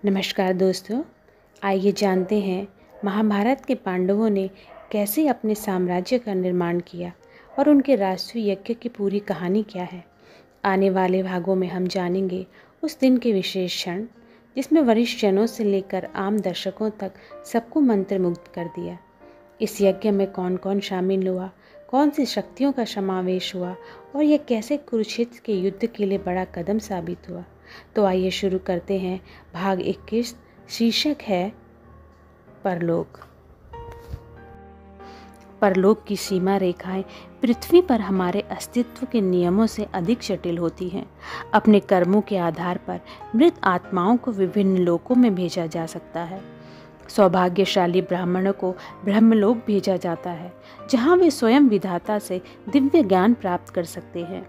नमस्कार दोस्तों, आइए जानते हैं महाभारत के पांडवों ने कैसे अपने साम्राज्य का निर्माण किया और उनके राष्ट्रीय यज्ञ की पूरी कहानी क्या है। आने वाले भागों में हम जानेंगे उस दिन के विशेष क्षण जिसमें वरिष्ठ जनों से लेकर आम दर्शकों तक सबको मंत्रमुग्ध कर दिया। इस यज्ञ में कौन कौन शामिल हुआ, कौन सी शक्तियों का समावेश हुआ और यह कैसे कुरुक्षेत्र के युद्ध के लिए बड़ा कदम साबित हुआ। तो आइए शुरू करते हैं। भाग 21, शीर्षक है परलोक। परलोक की सीमा रेखाएं पृथ्वी पर हमारे अस्तित्व के नियमों से अधिक जटिल होती हैं। अपने कर्मों के आधार पर मृत आत्माओं को विभिन्न लोकों में भेजा जा सकता है। सौभाग्यशाली ब्राह्मणों को ब्रह्मलोक भेजा जाता है, जहां वे स्वयं विधाता से दिव्य ज्ञान प्राप्त कर सकते हैं।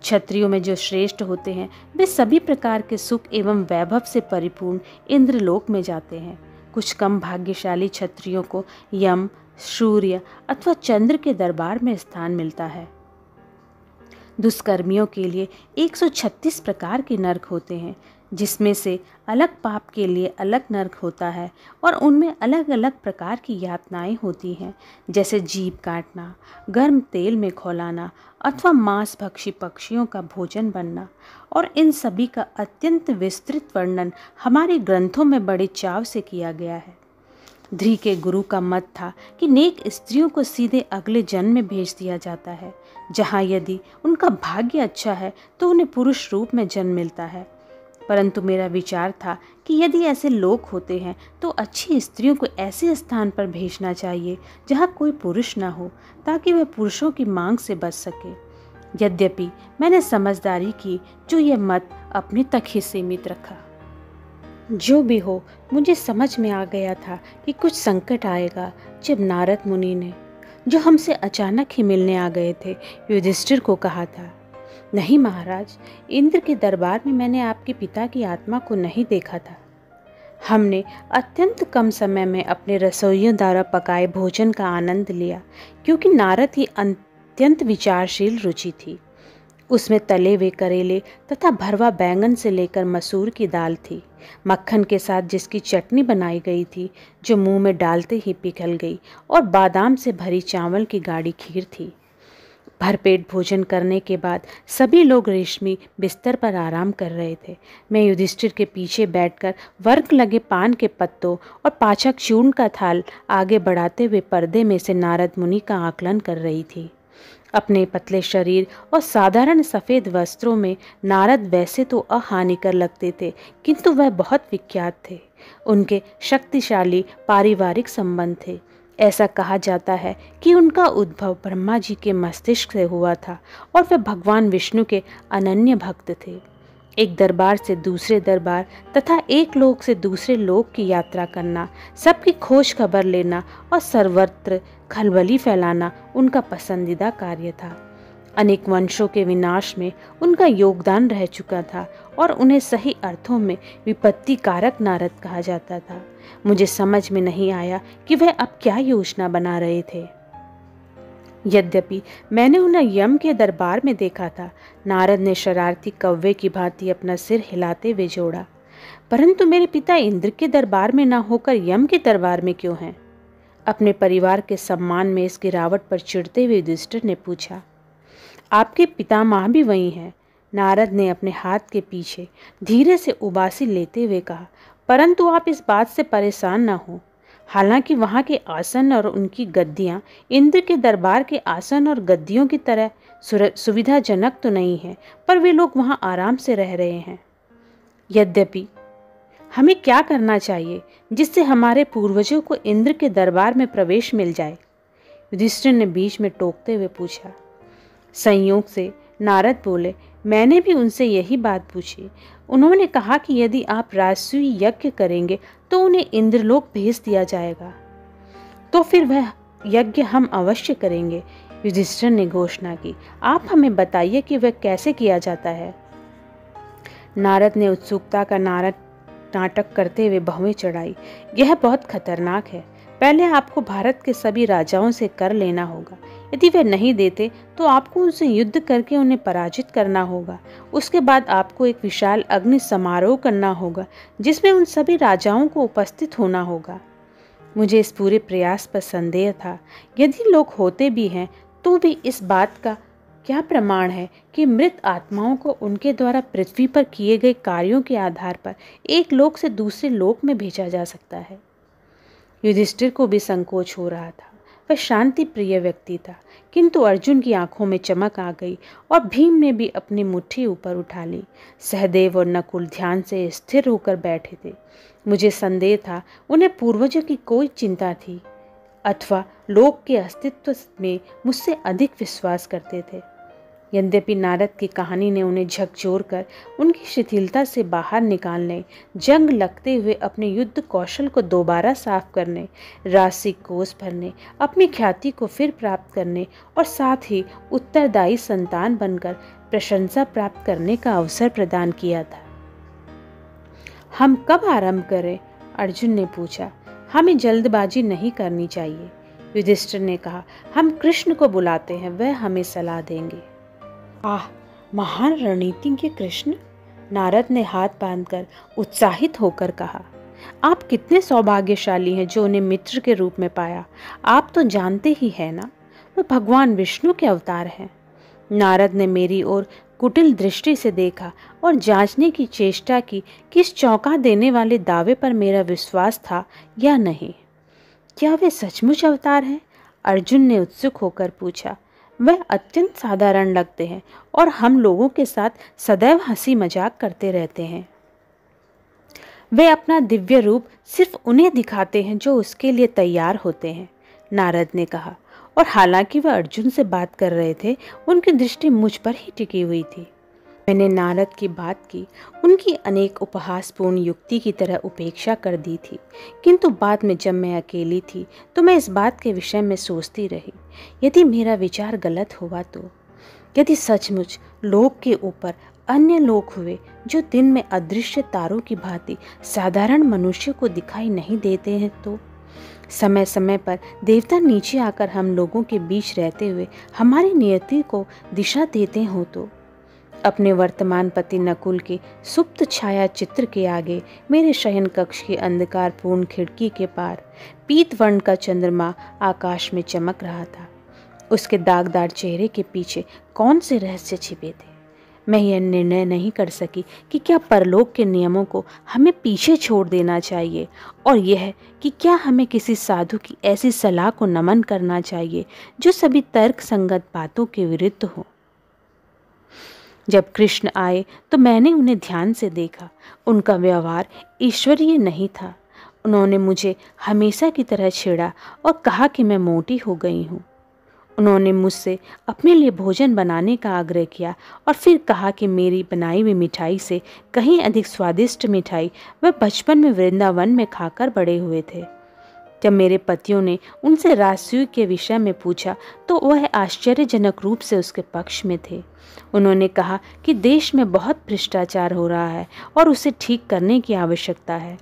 क्षत्रियों में जो श्रेष्ठ होते हैं वे सभी प्रकार के सुख एवं वैभव से परिपूर्ण इंद्रलोक में जाते हैं। कुछ कम भाग्यशाली क्षत्रियों को यम, सूर्य अथवा चंद्र के दरबार में स्थान मिलता है। दुष्कर्मियों के लिए 136 प्रकार के नरक होते हैं, जिसमें से अलग पाप के लिए अलग नरक होता है और उनमें अलग अलग प्रकार की यातनाएं होती हैं, जैसे जीभ काटना, गर्म तेल में खौलाना अथवा मांस भक्षी पक्षियों का भोजन बनना। और इन सभी का अत्यंत विस्तृत वर्णन हमारे ग्रंथों में बड़े चाव से किया गया है। ध्री के गुरु का मत था कि नेक स्त्रियों को सीधे अगले जन्म में भेज दिया जाता है, जहाँ यदि उनका भाग्य अच्छा है तो उन्हें पुरुष रूप में जन्म मिलता है। परंतु मेरा विचार था कि यदि ऐसे लोग होते हैं तो अच्छी स्त्रियों को ऐसे स्थान पर भेजना चाहिए जहाँ कोई पुरुष ना हो, ताकि वह पुरुषों की मांग से बच सके। यद्यपि मैंने समझदारी की जो यह मत अपने तक ही सीमित रखा। जो भी हो, मुझे समझ में आ गया था कि कुछ संकट आएगा जब नारद मुनि ने, जो हमसे अचानक ही मिलने आ गए थे, युधिष्ठिर को कहा था, नहीं महाराज, इंद्र के दरबार में मैंने आपके पिता की आत्मा को नहीं देखा था। हमने अत्यंत कम समय में अपने रसोइयों द्वारा पकाए भोजन का आनंद लिया, क्योंकि नारद की अत्यंत विचारशील रुचि थी। उसमें तले हुए करेले तथा भरवा बैंगन से लेकर मसूर की दाल थी, मक्खन के साथ जिसकी चटनी बनाई गई थी जो मुंह में डालते ही पिघल गई, और बादाम से भरी चावल की गाढ़ी खीर थी। भरपेट भोजन करने के बाद सभी लोग रेशमी बिस्तर पर आराम कर रहे थे। मैं युधिष्ठिर के पीछे बैठकर वर्क लगे पान के पत्तों और पाचक चूर्ण का थाल आगे बढ़ाते हुए पर्दे में से नारद मुनि का आकलन कर रही थी। अपने पतले शरीर और साधारण सफ़ेद वस्त्रों में नारद वैसे तो अहानिकर लगते थे, किंतु वह बहुत विख्यात थे। उनके शक्तिशाली पारिवारिक संबंध थे। ऐसा कहा जाता है कि उनका उद्भव ब्रह्मा जी के मस्तिष्क से हुआ था और वे भगवान विष्णु के अनन्य भक्त थे। एक दरबार से दूसरे दरबार तथा एक लोक से दूसरे लोक की यात्रा करना, सबकी खोज खबर लेना और सर्वत्र खलबली फैलाना उनका पसंदीदा कार्य था। अनेक वंशों के विनाश में उनका योगदान रह चुका था और उन्हें सही अर्थों में विपत्ति कारक नारद कहा जाता था। मुझे समझ में नहीं आया कि वह अब क्या योजना बना रहे थे। यद्यपि मैंने उन्हें यम के दरबार में देखा था, नारद ने शरारती कौवे की भांति अपना सिर हिलाते हुए जोड़ा, परंतु मेरे पिता इंद्र के दरबार में न होकर यम के दरबार में क्यों हैं? अपने परिवार के सम्मान में इस गिरावट पर चिढ़ते हुए युधिष्ठिर ने पूछा। आपके पितामह भी वही हैं, नारद ने अपने हाथ के पीछे धीरे से उबासी लेते हुए कहा, परंतु आप इस बात से परेशान न हो। हालांकि वहाँ के आसन और उनकी गद्दियाँ इंद्र के दरबार के आसन और गद्दियों की तरह सुविधाजनक तो नहीं है, पर वे लोग वहाँ आराम से रह रहे हैं। यद्यपि हमें क्या करना चाहिए जिससे हमारे पूर्वजों को इंद्र के दरबार में प्रवेश मिल जाए? युधिष्ठिर ने बीच में टोकते हुए पूछा। संयोग से नारद बोले, मैंने भी उनसे यही बात पूछी। उन्होंने कहा कि यदि आप राजसूय यज्ञ करेंगे तो उन्हें इंद्रलोक भेज दिया जाएगा। तो फिर वह यज्ञ हम अवश्य करेंगे, युधिष्ठिर ने घोषणा की। आप हमें बताइए कि वह कैसे किया जाता है। नारद ने उत्सुकता का नाटक करते हुए भौहें चढ़ाई। यह बहुत खतरनाक है। पहले आपको भारत के सभी राजाओं से कर लेना होगा। यदि वे नहीं देते तो आपको उनसे युद्ध करके उन्हें पराजित करना होगा। उसके बाद आपको एक विशाल अग्नि समारोह करना होगा जिसमें उन सभी राजाओं को उपस्थित होना होगा। मुझे इस पूरे प्रयास पर संदेह था। यदि लोग होते भी हैं तो भी इस बात का क्या प्रमाण है कि मृत आत्माओं को उनके द्वारा पृथ्वी पर किए गए कार्यों के आधार पर एक लोक से दूसरे लोक में भेजा जा सकता है। युधिष्ठिर को भी संकोच हो रहा था। वह शांति प्रिय व्यक्ति था, किंतु अर्जुन की आंखों में चमक आ गई और भीम ने भी अपनी मुट्ठी ऊपर उठा ली। सहदेव और नकुल ध्यान से स्थिर होकर बैठे थे। मुझे संदेह था उन्हें पूर्वजों की कोई चिंता थी अथवा लोक के अस्तित्व में मुझसे अधिक विश्वास करते थे। यद्यपि नारद की कहानी ने उन्हें झकझोर कर उनकी शिथिलता से बाहर निकालने, जंग लगते हुए अपने युद्ध कौशल को दोबारा साफ करने, राशि कोष भरने, अपनी ख्याति को फिर प्राप्त करने और साथ ही उत्तरदायी संतान बनकर प्रशंसा प्राप्त करने का अवसर प्रदान किया था। हम कब आरंभ करें? अर्जुन ने पूछा। हमें जल्दबाजी नहीं करनी चाहिए, युधिष्ठिर ने कहा। हम कृष्ण को बुलाते हैं, वह हमें सलाह देंगे। आह, महान रणनीतिज्ञ कृष्ण, नारद ने हाथ बांधकर उत्साहित होकर कहा। आप कितने सौभाग्यशाली हैं जो उन्हें मित्र के रूप में पाया। आप तो जानते ही हैं ना, वह भगवान विष्णु के अवतार हैं। नारद ने मेरी ओर कुटिल दृष्टि से देखा और जांचने की चेष्टा की कि इस चौंका देने वाले दावे पर मेरा विश्वास था या नहीं। क्या वे सचमुच अवतार हैं? अर्जुन ने उत्सुक होकर पूछा। वह अत्यंत साधारण लगते हैं और हम लोगों के साथ सदैव हंसी मजाक करते रहते हैं। वे अपना दिव्य रूप सिर्फ उन्हें दिखाते हैं जो उसके लिए तैयार होते हैं, नारद ने कहा। और हालांकि वह अर्जुन से बात कर रहे थे, उनकी दृष्टि मुझ पर ही टिकी हुई थी। मैंने नारद की बात की उनकी अनेक उपहासपूर्ण युक्ति की तरह उपेक्षा कर दी थी, किंतु बाद में जब मैं अकेली थी तो मैं इस बात के विषय में सोचती रही, यदि मेरा विचार गलत हुआ तो, यदि सचमुच लोक के ऊपर अन्य लोक हुए जो दिन में अदृश्य तारों की भांति साधारण मनुष्य को दिखाई नहीं देते हैं, तो समय समय पर देवता नीचे आकर हम लोगों के बीच रहते हुए हमारी नियति को दिशा देते हो, तो अपने वर्तमान पति नकुल के सुप्त छाया चित्र के आगे मेरे शयन कक्ष की अंधकारपूर्ण खिड़की के पार पीत वर्ण का चंद्रमा आकाश में चमक रहा था। उसके दागदार चेहरे के पीछे कौन से रहस्य छिपे थे? मैं यह निर्णय नहीं कर सकी कि क्या परलोक के नियमों को हमें पीछे छोड़ देना चाहिए और यह कि क्या हमें किसी साधु की ऐसी सलाह को नमन करना चाहिए जो सभी तर्क संगत बातों के विरुद्ध हो। जब कृष्ण आए तो मैंने उन्हें ध्यान से देखा। उनका व्यवहार ईश्वरीय नहीं था। उन्होंने मुझे हमेशा की तरह छेड़ा और कहा कि मैं मोटी हो गई हूँ। उन्होंने मुझसे अपने लिए भोजन बनाने का आग्रह किया और फिर कहा कि मेरी बनाई हुई मिठाई से कहीं अधिक स्वादिष्ट मिठाई वह बचपन में वृंदावन में खाकर बड़े हुए थे। जब मेरे पतियों ने उनसे राजसूय के विषय में पूछा तो वह आश्चर्यजनक रूप से उसके पक्ष में थे। उन्होंने कहा कि देश में बहुत भ्रष्टाचार हो रहा है और उसे ठीक करने की आवश्यकता है।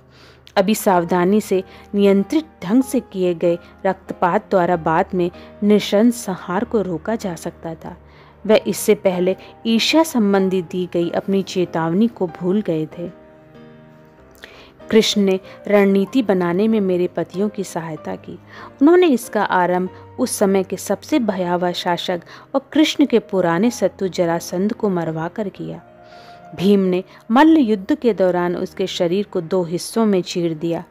अभी सावधानी से नियंत्रित ढंग से किए गए रक्तपात द्वारा बाद में नृशंस संहार को रोका जा सकता था। वह इससे पहले ईर्ष्या संबंधी दी गई अपनी चेतावनी को भूल गए थे। कृष्ण ने रणनीति बनाने में मेरे पतियों की सहायता की। उन्होंने इसका आरंभ उस समय के सबसे भयावह शासक और कृष्ण के पुराने शत्रु जरासंध को मरवा कर किया। भीम ने मल्ल युद्ध के दौरान उसके शरीर को 2 हिस्सों में चीर दिया।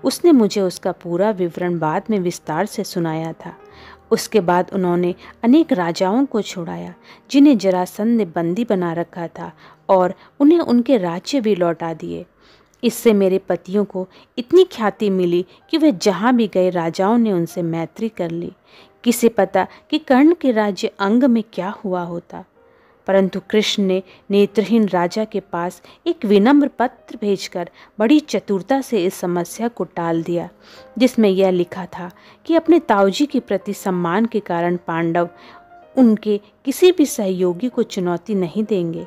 उसने मुझे उसका पूरा विवरण बाद में विस्तार से सुनाया था। उसके बाद उन्होंने अनेक राजाओं को छुड़ाया जिन्हें जरासंध ने बंदी बना रखा था और उन्हें उनके राज्य भी लौटा दिए। इससे मेरे पतियों को इतनी ख्याति मिली कि वे जहाँ भी गए राजाओं ने उनसे मैत्री कर ली। किसे पता कि कर्ण के राज्य अंग में क्या हुआ होता। परंतु कृष्ण ने नेत्रहीन राजा के पास एक विनम्र पत्र भेजकर बड़ी चतुरता से इस समस्या को टाल दिया, जिसमें यह लिखा था कि अपने ताऊजी के प्रति सम्मान के कारण पांडव उनके किसी भी सहयोगी को चुनौती नहीं देंगे।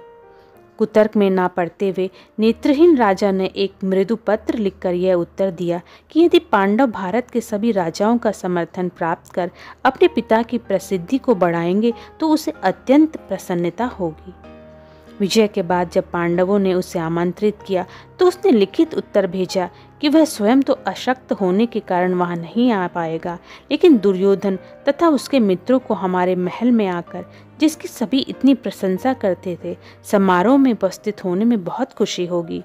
कुतर्क में ना पड़ते हुए नेत्रहीन राजा ने एक मृदु पत्र लिखकर यह उत्तर दिया कि यदि पांडव भारत के सभी राजाओं का समर्थन प्राप्त कर अपने पिता की प्रसिद्धि को बढ़ाएंगे तो उसे अत्यंत प्रसन्नता होगी। विजय के बाद जब पांडवों ने उसे आमंत्रित किया तो उसने लिखित उत्तर भेजा कि वह स्वयं तो अशक्त होने के कारण वहां नहीं आ पाएगा, लेकिन दुर्योधन तथा उसके मित्रों को हमारे महल में आकर, जिसकी सभी इतनी प्रशंसा करते थे, समारोह में उपस्थित होने में बहुत खुशी होगी।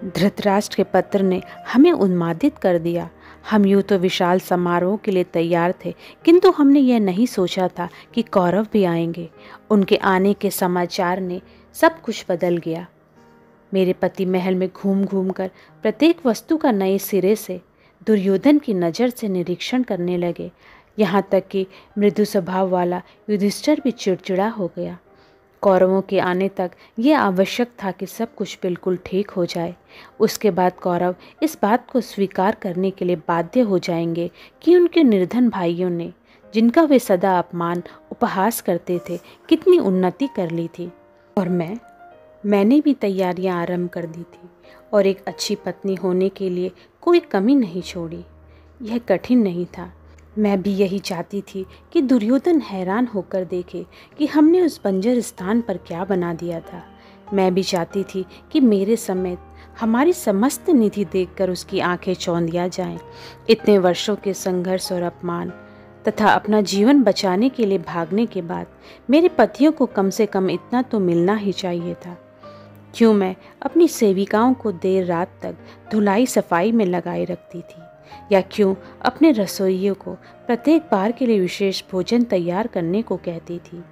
धृतराष्ट्र के पत्र ने हमें उन्मादित कर दिया। हम यूं तो विशाल समारोह के लिए तैयार थे, किंतु हमने यह नहीं सोचा था कि कौरव भी आएंगे। उनके आने के समाचार ने सब कुछ बदल गया। मेरे पति महल में घूम घूम कर प्रत्येक वस्तु का नए सिरे से दुर्योधन की नज़र से निरीक्षण करने लगे। यहाँ तक कि मृदु स्वभाव वाला युधिष्ठिर भी चिड़चिड़ा हो गया। कौरवों के आने तक ये आवश्यक था कि सब कुछ बिल्कुल ठीक हो जाए। उसके बाद कौरव इस बात को स्वीकार करने के लिए बाध्य हो जाएंगे कि उनके निर्धन भाइयों ने, जिनका वे सदा अपमान उपहास करते थे, कितनी उन्नति कर ली थी। और मैंने भी तैयारियां आरंभ कर दी थी और एक अच्छी पत्नी होने के लिए कोई कमी नहीं छोड़ी। यह कठिन नहीं था। मैं भी यही चाहती थी कि दुर्योधन हैरान होकर देखे कि हमने उस बंजर स्थान पर क्या बना दिया था। मैं भी चाहती थी कि मेरे समेत हमारी समस्त निधि देखकर उसकी आंखें चौंधिया जाएं। इतने वर्षों के संघर्ष और अपमान तथा अपना जीवन बचाने के लिए भागने के बाद मेरे पतियों को कम से कम इतना तो मिलना ही चाहिए था। क्यों मैं अपनी सेविकाओं को देर रात तक धुलाई सफाई में लगाए रखती थी, या क्यों अपने रसोइयों को प्रत्येक बार के लिए विशेष भोजन तैयार करने को कहती थी,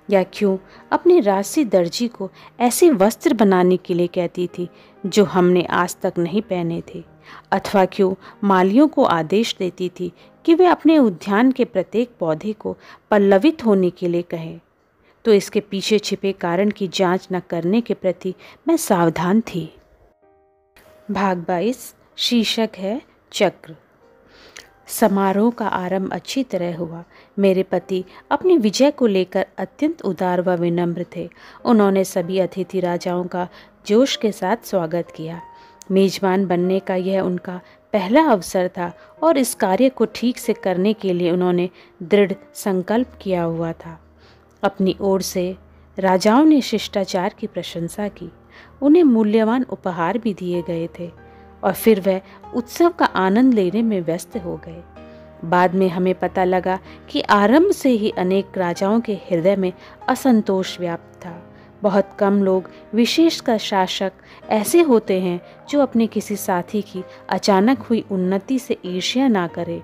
या क्यों अपने राजसी दर्जी को ऐसे वस्त्र बनाने के लिए कहती थी जो हमने आज तक नहीं पहने थे, अथवा क्यों मालियों को आदेश देती थी कि वे अपने उद्यान के प्रत्येक पौधे को पल्लवित होने के लिए कहें। तो इसके पीछे छिपे कारण की जांच न करने के प्रति मैं सावधान थी। भाग 22 शीर्षक है चक्र। समारोह का आरंभ अच्छी तरह हुआ। मेरे पति अपनी विजय को लेकर अत्यंत उदार व विनम्र थे। उन्होंने सभी अतिथि राजाओं का जोश के साथ स्वागत किया। मेजबान बनने का यह उनका पहला अवसर था और इस कार्य को ठीक से करने के लिए उन्होंने दृढ़ संकल्प किया हुआ था। अपनी ओर से राजाओं ने शिष्टाचार की प्रशंसा की। उन्हें मूल्यवान उपहार भी दिए गए थे और फिर वह उत्सव का आनंद लेने में व्यस्त हो गए। बाद में हमें पता लगा कि आरंभ से ही अनेक राजाओं के हृदय में असंतोष व्याप्त था। बहुत कम लोग, विशेषकर शासक, ऐसे होते हैं जो अपने किसी साथी की अचानक हुई उन्नति से ईर्ष्या ना करें।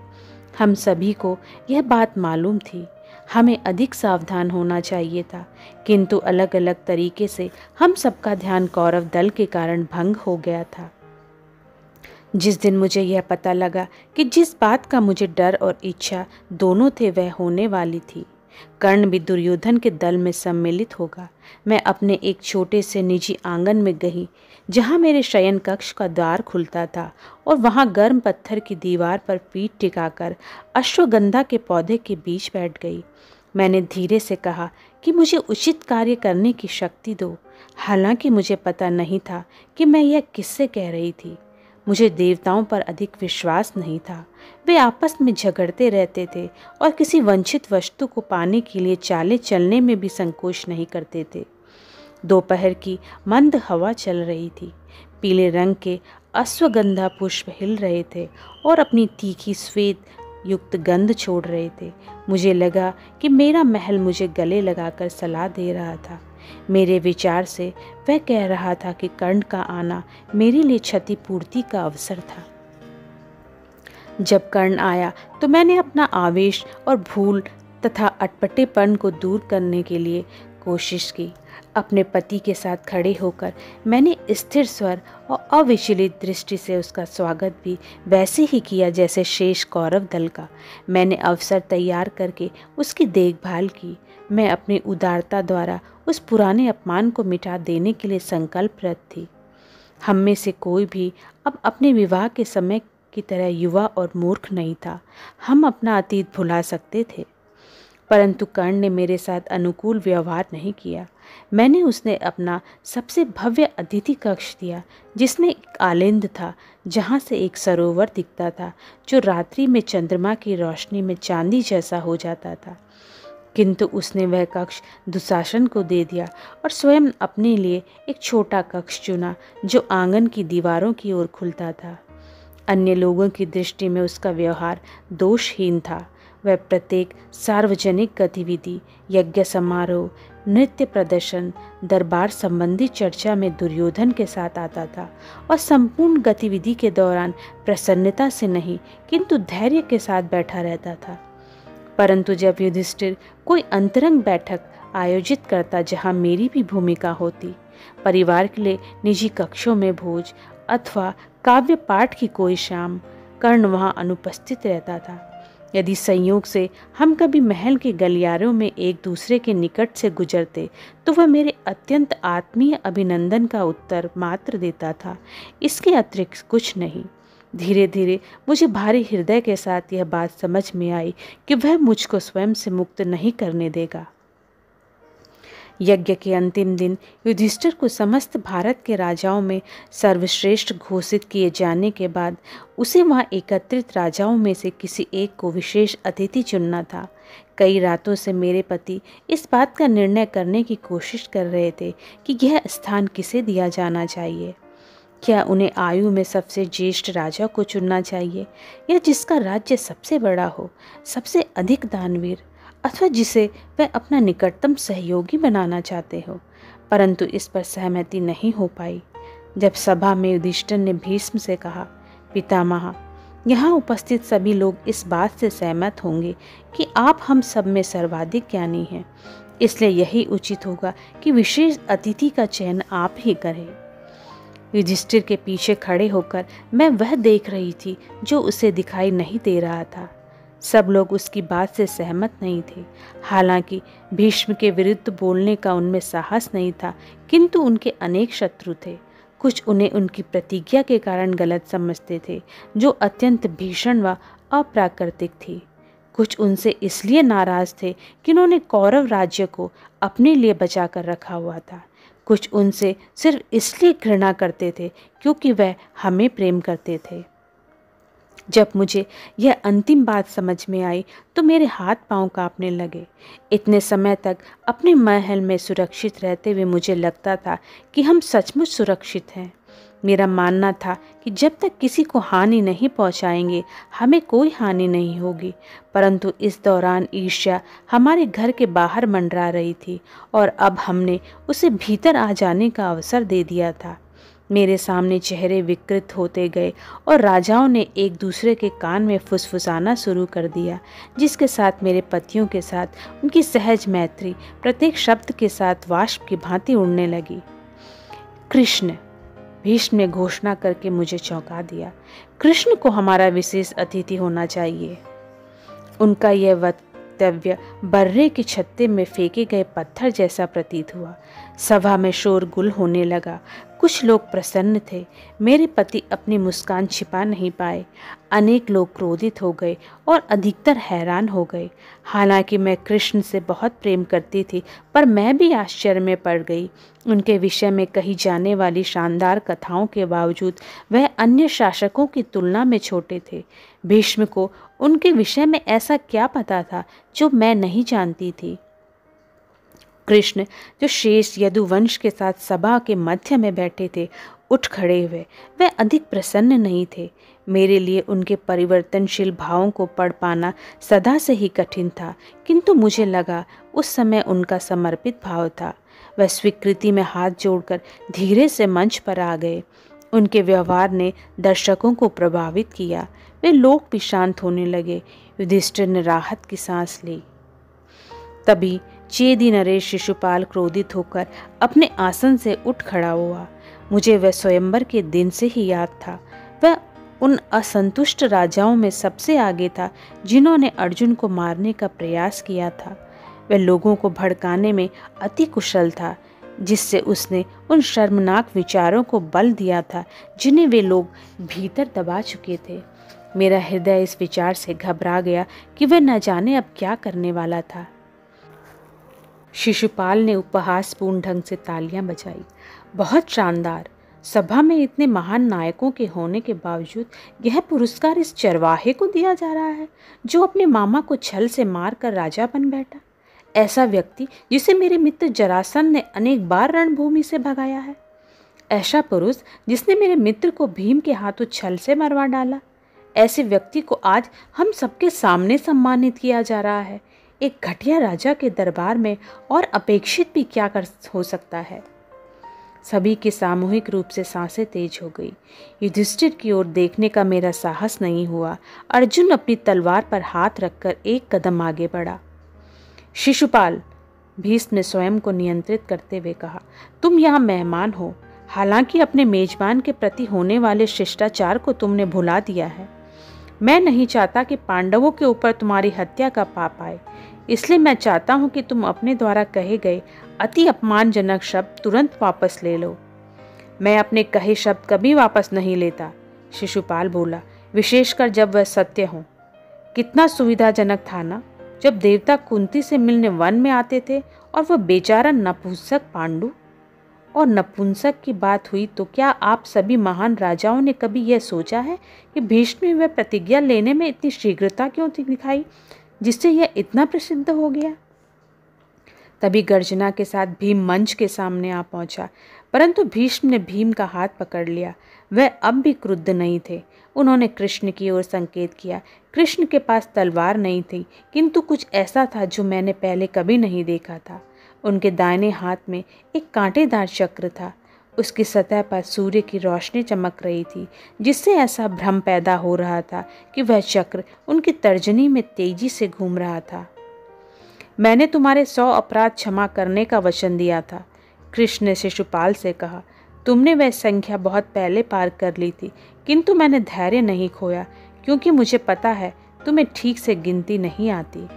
हम सभी को यह बात मालूम थी। हमें अधिक सावधान होना चाहिए था, किंतु अलग अलग तरीके से हम सबका ध्यान कौरव दल के कारण भंग हो गया था। जिस दिन मुझे यह पता लगा कि जिस बात का मुझे डर और इच्छा दोनों थे वह होने वाली थी, कर्ण भी दुर्योधन के दल में सम्मिलित होगा, मैं अपने एक छोटे से निजी आंगन में गई, जहाँ मेरे शयन कक्ष का द्वार खुलता था, और वहाँ गर्म पत्थर की दीवार पर पीठ टिकाकर अश्वगंधा के पौधे के बीच बैठ गई। मैंने धीरे से कहा कि मुझे उचित कार्य करने की शक्ति दो। हालांकि मुझे पता नहीं था कि मैं यह किससे कह रही थी। मुझे देवताओं पर अधिक विश्वास नहीं था। वे आपस में झगड़ते रहते थे और किसी वंचित वस्तु को पाने के लिए चाले चलने में भी संकोच नहीं करते थे। दोपहर की मंद हवा चल रही थी। पीले रंग के अश्वगंधा पुष्प हिल रहे थे और अपनी तीखी श्वेत युक्त गंध छोड़ रहे थे। मुझे लगा कि मेरा महल मुझे गले लगाकर सलाह दे रहा था। मेरे विचार से वह कह रहा था कि कर्ण का आना मेरे लिए क्षतिपूर्ति का अवसर था। जब कर्ण आया तो मैंने अपना आवेश और भूल तथा अटपटेपन को दूर करने के लिए कोशिश की। अपने पति के साथ खड़े होकर मैंने स्थिर स्वर और अविचलित दृष्टि से उसका स्वागत भी वैसे ही किया जैसे शेष कौरव दल का। मैंने अवसर तैयार करके उसकी देखभाल की। मैं अपनी उदारता द्वारा उस पुराने अपमान को मिटा देने के लिए संकल्परत थी। हम में से कोई भी अब अपने विवाह के समय की तरह युवा और मूर्ख नहीं था। हम अपना अतीत भुला सकते थे। परंतु कर्ण ने मेरे साथ अनुकूल व्यवहार नहीं किया। मैंने उसने अपना सबसे भव्य अतिथि कक्ष दिया, जिसमें एक आलिंद था जहाँ से एक सरोवर दिखता था जो रात्रि में चंद्रमा की रोशनी में चांदी जैसा हो जाता था। किंतु उसने वह कक्ष दुशासन को दे दिया और स्वयं अपने लिए एक छोटा कक्ष चुना जो आंगन की दीवारों की ओर खुलता था। अन्य लोगों की दृष्टि में उसका व्यवहार दोषहीन था। वह प्रत्येक सार्वजनिक गतिविधि, यज्ञ समारोह, नृत्य प्रदर्शन, दरबार संबंधी चर्चा में दुर्योधन के साथ आता था और संपूर्ण गतिविधि के दौरान प्रसन्नता से नहीं किंतु धैर्य के साथ बैठा रहता था। परंतु जब युधिष्ठिर कोई अंतरंग बैठक आयोजित करता जहाँ मेरी भी भूमिका होती, परिवार के लिए निजी कक्षों में भोज अथवा काव्य पाठ की कोई शाम, कर्ण वहाँ अनुपस्थित रहता था। यदि संयोग से हम कभी महल के गलियारों में एक दूसरे के निकट से गुजरते तो वह मेरे अत्यंत आत्मीय अभिनंदन का उत्तर मात्र देता था, इसके अतिरिक्त कुछ नहीं। धीरे धीरे मुझे भारी हृदय के साथ यह बात समझ में आई कि वह मुझको स्वयं से मुक्त नहीं करने देगा। यज्ञ के अंतिम दिन युधिष्ठिर को समस्त भारत के राजाओं में सर्वश्रेष्ठ घोषित किए जाने के बाद उसे वहां एकत्रित राजाओं में से किसी एक को विशेष अतिथि चुनना था। कई रातों से मेरे पति इस बात का निर्णय करने की कोशिश कर रहे थे कि यह स्थान किसे दिया जाना चाहिए। क्या उन्हें आयु में सबसे ज्येष्ठ राजा को चुनना चाहिए या जिसका राज्य सबसे बड़ा हो, सबसे अधिक दानवीर, अथवा जिसे वह अपना निकटतम सहयोगी बनाना चाहते हो। परंतु इस पर सहमति नहीं हो पाई। जब सभा में युधिष्ठिर ने भीष्म से कहा, पितामह, यहाँ उपस्थित सभी लोग इस बात से सहमत होंगे कि आप हम सब में सर्वाधिक ज्ञानी हैं, इसलिए यही उचित होगा कि विशेष अतिथि का चयन आप ही करें। युधिष्ठिर के पीछे खड़े होकर मैं वह देख रही थी जो उसे दिखाई नहीं दे रहा था। सब लोग उसकी बात से सहमत नहीं थे। हालांकि भीष्म के विरुद्ध बोलने का उनमें साहस नहीं था, किंतु उनके अनेक शत्रु थे। कुछ उन्हें उनकी प्रतिज्ञा के कारण गलत समझते थे, जो अत्यंत भीषण व अप्राकृतिक थी। कुछ उनसे इसलिए नाराज थे कि उन्होंने कौरव राज्य को अपने लिए बचा कर रखा हुआ था। कुछ उनसे सिर्फ इसलिए घृणा करते थे क्योंकि वह हमें प्रेम करते थे। जब मुझे यह अंतिम बात समझ में आई तो मेरे हाथ पांव कांपने लगे। इतने समय तक अपने महल में सुरक्षित रहते हुए मुझे लगता था कि हम सचमुच सुरक्षित हैं। मेरा मानना था कि जब तक किसी को हानि नहीं पहुंचाएंगे, हमें कोई हानि नहीं होगी। परंतु इस दौरान ईर्ष्या हमारे घर के बाहर मंडरा रही थी और अब हमने उसे भीतर आ जाने का अवसर दे दिया था। मेरे सामने चेहरे विकृत होते गए और राजाओं ने एक दूसरे के कान में फुसफुसाना शुरू कर दिया, जिसके साथ मेरे पतियों के साथ उनकी सहज मैत्री प्रत्येक शब्द के साथ वाष्प की भांति उड़ने लगी। कृष्ण, भीष्म ने घोषणा करके मुझे चौंका दिया। कृष्ण को हमारा विशेष अतिथि होना चाहिए। उनका यह वक्तव्य बर्रे के छत्ते में फेंके गए पत्थर जैसा प्रतीत हुआ। सभा में शोरगुल होने लगा। कुछ लोग प्रसन्न थे। मेरे पति अपनी मुस्कान छिपा नहीं पाए। अनेक लोग क्रोधित हो गए और अधिकतर हैरान हो गए। हालांकि मैं कृष्ण से बहुत प्रेम करती थी, पर मैं भी आश्चर्य में पड़ गई। उनके विषय में कही जाने वाली शानदार कथाओं के बावजूद वह अन्य शासकों की तुलना में छोटे थे। भीष्म को उनके विषय में ऐसा क्या पता था जो मैं नहीं जानती थी। कृष्ण, जो शेष यदुवंश के साथ सभा के मध्य में बैठे थे, उठ खड़े हुए। वह अधिक प्रसन्न नहीं थे। मेरे लिए उनके परिवर्तनशील भावों को पढ़ पाना सदा से ही कठिन था, किंतु मुझे लगा उस समय उनका समर्पित भाव था। वह स्वीकृति में हाथ जोड़कर धीरे से मंच पर आ गए। उनके व्यवहार ने दर्शकों को प्रभावित किया। वे लोग भी शांत होने लगे। युधिष्ठिर ने राहत की सांस ली। तभी चेदी नरेश शिशुपाल क्रोधित होकर अपने आसन से उठ खड़ा हुआ। मुझे वह स्वयंवर के दिन से ही याद था। वह उन असंतुष्ट राजाओं में सबसे आगे था जिन्होंने अर्जुन को मारने का प्रयास किया था। वह लोगों को भड़काने में अति कुशल था, जिससे उसने उन शर्मनाक विचारों को बल दिया था जिन्हें वे लोग भीतर दबा चुके थे। मेरा हृदय इस विचार से घबरा गया कि वह न जाने अब क्या करने वाला था। शिशुपाल ने उपहासपूर्ण ढंग से तालियां बजाई। बहुत शानदार। सभा में इतने महान नायकों के होने के बावजूद यह पुरस्कार इस चरवाहे को दिया जा रहा है जो अपने मामा को छल से मारकर राजा बन बैठा। ऐसा व्यक्ति जिसे मेरे मित्र जरासंध ने अनेक बार रणभूमि से भगाया है। ऐसा पुरुष जिसने मेरे मित्र को भीम के हाथों छल से मरवा डाला। ऐसे व्यक्ति को आज हम सबके सामने सम्मानित किया जा रहा है। एक घटिया राजा के दरबार में और अपेक्षित भी क्या कर हो सकता है। सभी की सामूहिक रूप से सांसें तेज हो गई। युधिष्ठिर की ओर देखने का मेरा साहस नहीं हुआ। अर्जुन अपनी तलवार पर हाथ रखकर एक कदम आगे बढ़ा। शिशुपाल, भीष्म ने स्वयं को नियंत्रित करते हुए कहा, तुम यहाँ मेहमान हो। हालांकि अपने मेजबान के प्रति होने वाले शिष्टाचार को तुमने भुला दिया है। मैं नहीं चाहता कि पांडवों के ऊपर तुम्हारी हत्या का पाप आए, इसलिए मैं चाहता हूं कि तुम अपने द्वारा कहे गए अति अपमानजनक शब्द तुरंत वापस ले लो। मैं अपने कहे शब्द कभी वापस नहीं लेता, शिशुपाल बोला, विशेषकर जब वह सत्य हो। कितना सुविधाजनक था ना, जब देवता कुंती से मिलने वन में आते थे और वह बेचारा नपुंसक पांडु। और नपुंसक की बात हुई तो क्या आप सभी महान राजाओं ने कभी यह सोचा है कि भीष्म ने वह प्रतिज्ञा लेने में इतनी शीघ्रता क्यों दिखाई जिससे यह इतना प्रसिद्ध हो गया। तभी गर्जना के साथ भीम मंच के सामने आ पहुंचा, परंतु भीष्म ने भीम का हाथ पकड़ लिया। वह अब भी क्रुद्ध नहीं थे। उन्होंने कृष्ण की ओर संकेत किया। कृष्ण के पास तलवार नहीं थी, किंतु कुछ ऐसा था जो मैंने पहले कभी नहीं देखा था। उनके दाहिने हाथ में एक कांटेदार चक्र था। उसकी सतह पर सूर्य की रोशनी चमक रही थी, जिससे ऐसा भ्रम पैदा हो रहा था कि वह चक्र उनकी तर्जनी में तेजी से घूम रहा था। मैंने तुम्हारे 100 अपराध क्षमा करने का वचन दिया था, कृष्ण ने शिशुपाल से कहा। तुमने वह संख्या बहुत पहले पार कर ली थी, किंतु मैंने धैर्य नहीं खोया, क्योंकि मुझे पता है तुम्हें ठीक से गिनती नहीं आती।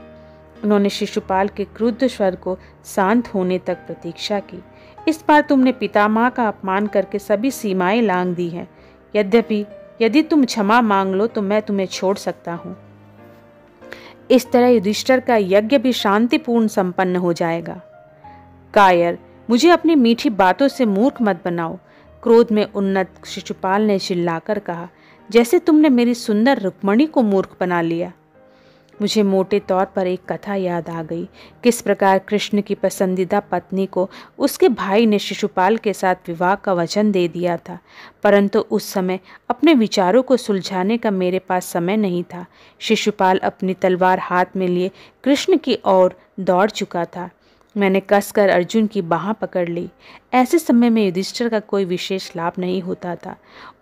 उन्होंने शिशुपाल के क्रुद्ध स्वर को शांत होने तक प्रतीक्षा की। इस बार तुमने पितामह का अपमान करके सभी सीमाएं लांघ दी हैं। यद्यपि यदि तुम क्षमा मांग लो तो मैं तुम्हें छोड़ सकता हूँ। इस तरह युधिष्ठिर का यज्ञ भी शांतिपूर्ण संपन्न हो जाएगा। कायर, मुझे अपनी मीठी बातों से मूर्ख मत बनाओ, क्रोध में उन्नत शिशुपाल ने चिल्लाकर कहा, जैसे तुमने मेरी सुंदर रुक्मणी को मूर्ख बना लिया। मुझे मोटे तौर पर एक कथा याद आ गई, किस प्रकार कृष्ण की पसंदीदा पत्नी को उसके भाई ने शिशुपाल के साथ विवाह का वचन दे दिया था, परंतु उस समय अपने विचारों को सुलझाने का मेरे पास समय नहीं था। शिशुपाल अपनी तलवार हाथ में लिए कृष्ण की ओर दौड़ चुका था। मैंने कसकर अर्जुन की बाह पकड़ ली। ऐसे समय में युधिष्ठिर का कोई विशेष लाभ नहीं होता था।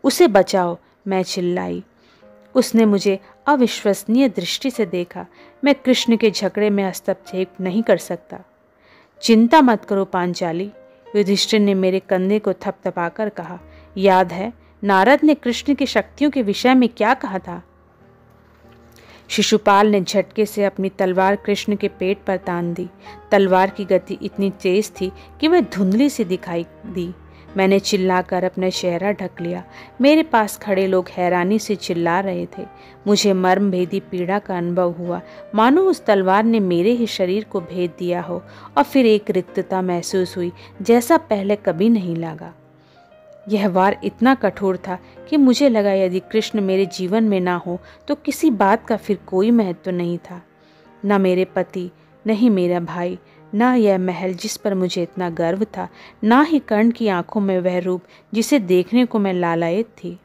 उसे बचाओ, मैं चिल्लाई। उसने मुझे अविश्वसनीय दृष्टि से देखा। मैं कृष्ण के झगड़े में हस्तक्षेप नहीं कर सकता। चिंता मत करो पांचाली, युधिष्ठिर ने मेरे कंधे को थपथपाकर कहा। याद है नारद ने कृष्ण की शक्तियों के विषय में क्या कहा था? शिशुपाल ने झटके से अपनी तलवार कृष्ण के पेट पर तान दी। तलवार की गति इतनी तेज थी कि वह धुंधली सी दिखाई दी। मैंने चिल्लाकर अपना चेहरा ढक लिया। मेरे पास खड़े लोग हैरानी से चिल्ला रहे थे। मुझे मर्मभेदी पीड़ा का अनुभव हुआ, मानो उस तलवार ने मेरे ही शरीर को भेद दिया हो, और फिर एक रिक्तता महसूस हुई जैसा पहले कभी नहीं लगा। यह वार इतना कठोर था कि मुझे लगा यदि कृष्ण मेरे जीवन में ना हो तो किसी बात का फिर कोई महत्व नहीं था। न मेरे पति, न ही मेरा भाई, न यह महल जिस पर मुझे इतना गर्व था, न ही कर्ण की आंखों में वह रूप जिसे देखने को मैं लालायित थी।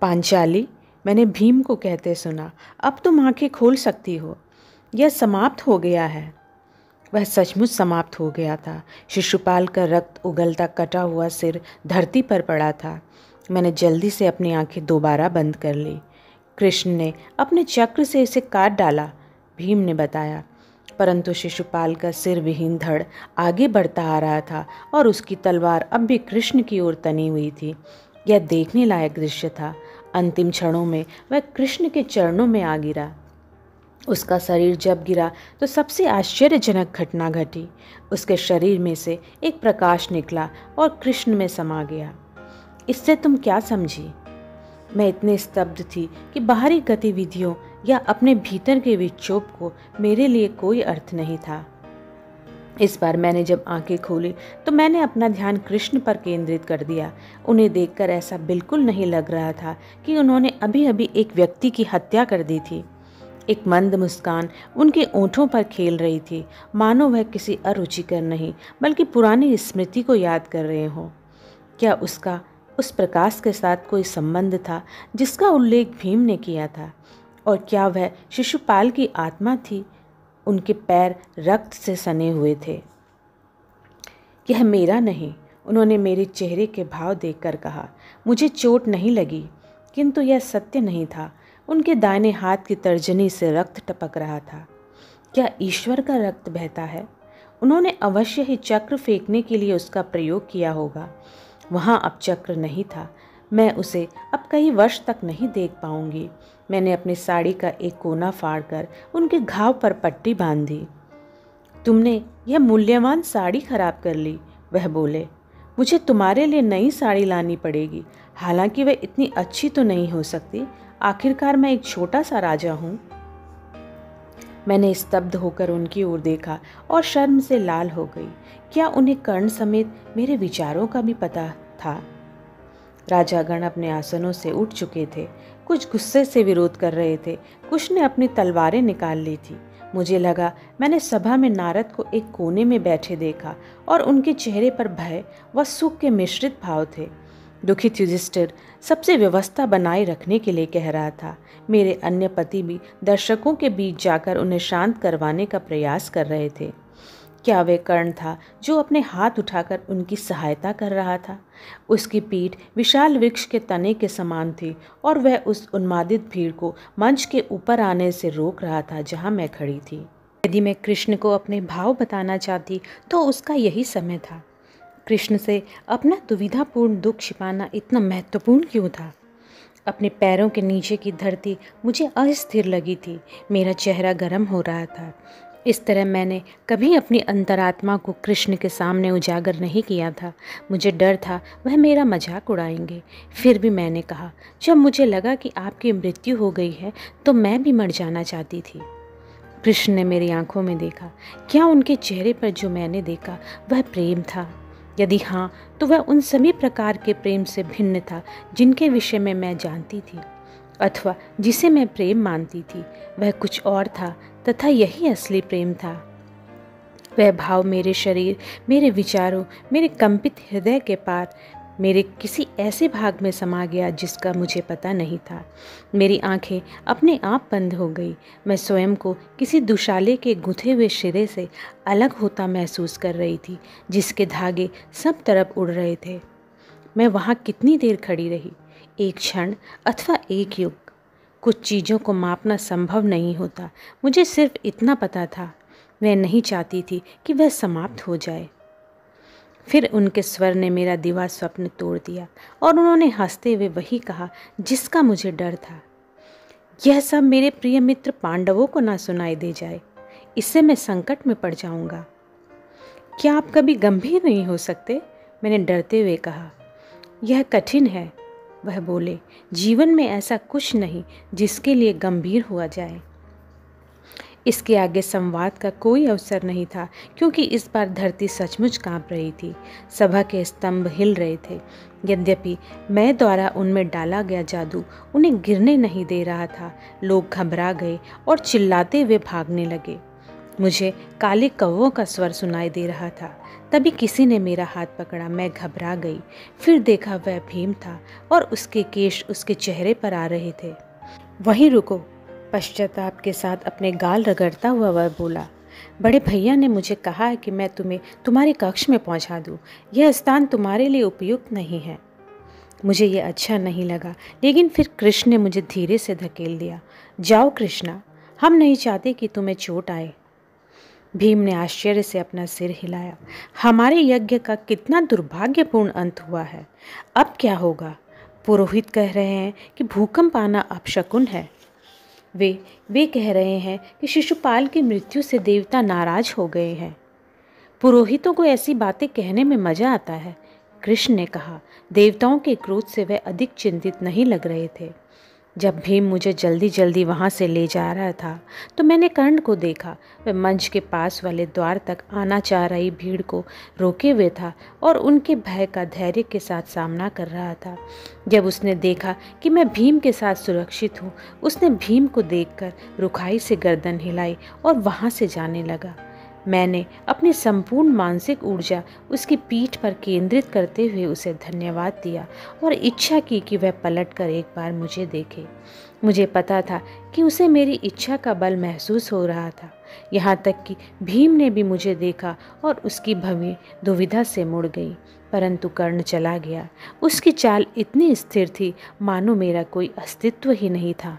पांचाली, मैंने भीम को कहते सुना, अब तुम आंखें खोल सकती हो। यह समाप्त हो गया है। वह सचमुच समाप्त हो गया था। शिशुपाल का रक्त उगलता कटा हुआ सिर धरती पर पड़ा था। मैंने जल्दी से अपनी आंखें दोबारा बंद कर ली। कृष्ण ने अपने चक्र से इसे काट डाला, भीम ने बताया। परंतु शिशुपाल का सिर विहीन धड़ आगे बढ़ता आ रहा था और उसकी तलवार अब भी कृष्ण की ओर तनी हुई थी। यह देखने लायक दृश्य था। अंतिम क्षणों में वह कृष्ण के चरणों में आ गिरा। उसका शरीर जब गिरा तो सबसे आश्चर्यजनक घटना घटी। उसके शरीर में से एक प्रकाश निकला और कृष्ण में समा गया। इससे तुम क्या समझी? मैं इतने स्तब्ध थी कि बाहरी गतिविधियों या अपने भीतर के विक्षोभ को मेरे लिए कोई अर्थ नहीं था। इस बार मैंने जब आंखें खोली तो मैंने अपना ध्यान कृष्ण पर केंद्रित कर दिया। उन्हें देखकर ऐसा बिल्कुल नहीं लग रहा था कि उन्होंने अभी अभी एक व्यक्ति की हत्या कर दी थी। एक मंद मुस्कान उनके ओंठों पर खेल रही थी, मानो वह किसी अरुचिकर नहीं बल्कि पुरानी स्मृति को याद कर रहे हों। क्या उसका उस प्रकाश के साथ कोई संबंध था जिसका उल्लेख भीम ने किया था? और क्या वह शिशुपाल की आत्मा थी? उनके पैर रक्त से सने हुए थे। यह मेरा नहीं, उन्होंने मेरे चेहरे के भाव देखकर कहा। मुझे चोट नहीं लगी, किंतु यह सत्य नहीं था। उनके दाहिने हाथ की तर्जनी से रक्त टपक रहा था। क्या ईश्वर का रक्त बहता है? उन्होंने अवश्य ही चक्र फेंकने के लिए उसका प्रयोग किया होगा। वहाँ अब चक्र नहीं था। मैं उसे अब कई वर्ष तक नहीं देख पाऊंगी। मैंने अपनी साड़ी का एक कोना फाड़कर उनके घाव पर पट्टी बांध दी। तुमने यह मूल्यवान साड़ी खराब कर ली, वह बोले। मुझे तुम्हारे लिए नई साड़ी लानी पड़ेगी, हालांकि वह इतनी अच्छी तो नहीं हो सकती। आखिरकार मैं एक छोटा सा राजा हूँ। मैंने स्तब्ध होकर उनकी ओर देखा और शर्म से लाल हो गई। क्या उन्हें कर्ण समेत मेरे विचारों का भी पता था? राजागण अपने आसनों से उठ चुके थे। कुछ गुस्से से विरोध कर रहे थे, कुछ ने अपनी तलवारें निकाल ली थी। मुझे लगा मैंने सभा में नारद को एक कोने में बैठे देखा और उनके चेहरे पर भय व सुख के मिश्रित भाव थे। दुखित युधिष्ठिर सबसे व्यवस्था बनाए रखने के लिए कह रहा था। मेरे अन्य पति भी दर्शकों के बीच जाकर उन्हें शांत करवाने का प्रयास कर रहे थे। क्या वे कर्ण था जो अपने हाथ उठाकर उनकी सहायता कर रहा था? उसकी पीठ विशाल वृक्ष के तने के समान थी और वह उस उन्मादित भीड़ को मंच के ऊपर आने से रोक रहा था जहां मैं खड़ी थी। यदि मैं कृष्ण को अपने भाव बताना चाहती तो उसका यही समय था। कृष्ण से अपना दुविधापूर्ण दुख छिपाना इतना महत्वपूर्ण क्यों था? अपने पैरों के नीचे की धरती मुझे अस्थिर लगी थी। मेरा चेहरा गर्म हो रहा था। इस तरह मैंने कभी अपनी अंतरात्मा को कृष्ण के सामने उजागर नहीं किया था। मुझे डर था वह मेरा मजाक उड़ाएंगे। फिर भी मैंने कहा, जब मुझे लगा कि आपकी मृत्यु हो गई है तो मैं भी मर जाना चाहती थी। कृष्ण ने मेरी आंखों में देखा। क्या उनके चेहरे पर जो मैंने देखा वह प्रेम था? यदि हाँ, तो वह उन सभी प्रकार के प्रेम से भिन्न था जिनके विषय में मैं जानती थी, अथवा जिसे मैं प्रेम मानती थी। वह कुछ और था तथा यही असली प्रेम था। वह भाव मेरे शरीर, मेरे विचारों, मेरे कंपित हृदय के पार मेरे किसी ऐसे भाग में समा गया जिसका मुझे पता नहीं था। मेरी आंखें अपने आप बंद हो गई। मैं स्वयं को किसी दुशाले के गुंथे हुए सिरे से अलग होता महसूस कर रही थी, जिसके धागे सब तरफ उड़ रहे थे। मैं वहाँ कितनी देर खड़ी रही? एक क्षण अथवा एक युग? कुछ चीज़ों को मापना संभव नहीं होता। मुझे सिर्फ इतना पता था, मैं नहीं चाहती थी कि वह समाप्त हो जाए। फिर उनके स्वर ने मेरा दीवा स्वप्न तोड़ दिया और उन्होंने हंसते हुए वही कहा जिसका मुझे डर था। यह सब मेरे प्रिय मित्र पांडवों को ना सुनाई दे जाए, इससे मैं संकट में पड़ जाऊंगा। क्या आप कभी गंभीर नहीं हो सकते? मैंने डरते हुए कहा। यह कठिन है, वह बोले। जीवन में ऐसा कुछ नहीं जिसके लिए गंभीर हुआ जाए। इसके आगे संवाद का कोई अवसर नहीं था, क्योंकि इस बार धरती सचमुच कांप रही थी। सभा के स्तंभ हिल रहे थे। यद्यपि मैं द्वारा उनमें डाला गया जादू उन्हें गिरने नहीं दे रहा था। लोग घबरा गए और चिल्लाते हुए भागने लगे। मुझे काले कौवों का स्वर सुनाई दे रहा था। तभी किसी ने मेरा हाथ पकड़ा। मैं घबरा गई। फिर देखा वह भीम था और उसके केश उसके चेहरे पर आ रहे थे। वहीं रुको, पश्चाताप के साथ अपने गाल रगड़ता हुआ वह बोला। बड़े भैया ने मुझे कहा है कि मैं तुम्हें तुम्हारे कक्ष में पहुंचा दूं। यह स्थान तुम्हारे लिए उपयुक्त नहीं है। मुझे यह अच्छा नहीं लगा, लेकिन फिर कृष्ण ने मुझे धीरे से धकेल दिया। जाओ कृष्णा, हम नहीं चाहते कि तुम्हें चोट आए। भीम ने आश्चर्य से अपना सिर हिलाया। हमारे यज्ञ का कितना दुर्भाग्यपूर्ण अंत हुआ है। अब क्या होगा? पुरोहित कह रहे हैं कि भूकंप आना अपशकुन है। वे कह रहे हैं कि शिशुपाल की मृत्यु से देवता नाराज हो गए हैं। पुरोहितों को ऐसी बातें कहने में मजा आता है, कृष्ण ने कहा। देवताओं के क्रोध से वह अधिक चिंतित नहीं लग रहे थे। जब भीम मुझे जल्दी जल्दी वहाँ से ले जा रहा था तो मैंने कर्ण को देखा। वह मंच के पास वाले द्वार तक आना चाह रही भीड़ को रोके हुए था और उनके भय का धैर्य के साथ सामना कर रहा था। जब उसने देखा कि मैं भीम के साथ सुरक्षित हूँ, उसने भीम को देखकर रुखाई से गर्दन हिलाई और वहाँ से जाने लगा। मैंने अपनी संपूर्ण मानसिक ऊर्जा उसकी पीठ पर केंद्रित करते हुए उसे धन्यवाद दिया और इच्छा की कि वह पलटकर एक बार मुझे देखे। मुझे पता था कि उसे मेरी इच्छा का बल महसूस हो रहा था। यहाँ तक कि भीम ने भी मुझे देखा और उसकी भवें दुविधा से मुड़ गई। परंतु कर्ण चला गया। उसकी चाल इतनी स्थिर थी मानो मेरा कोई अस्तित्व ही नहीं था।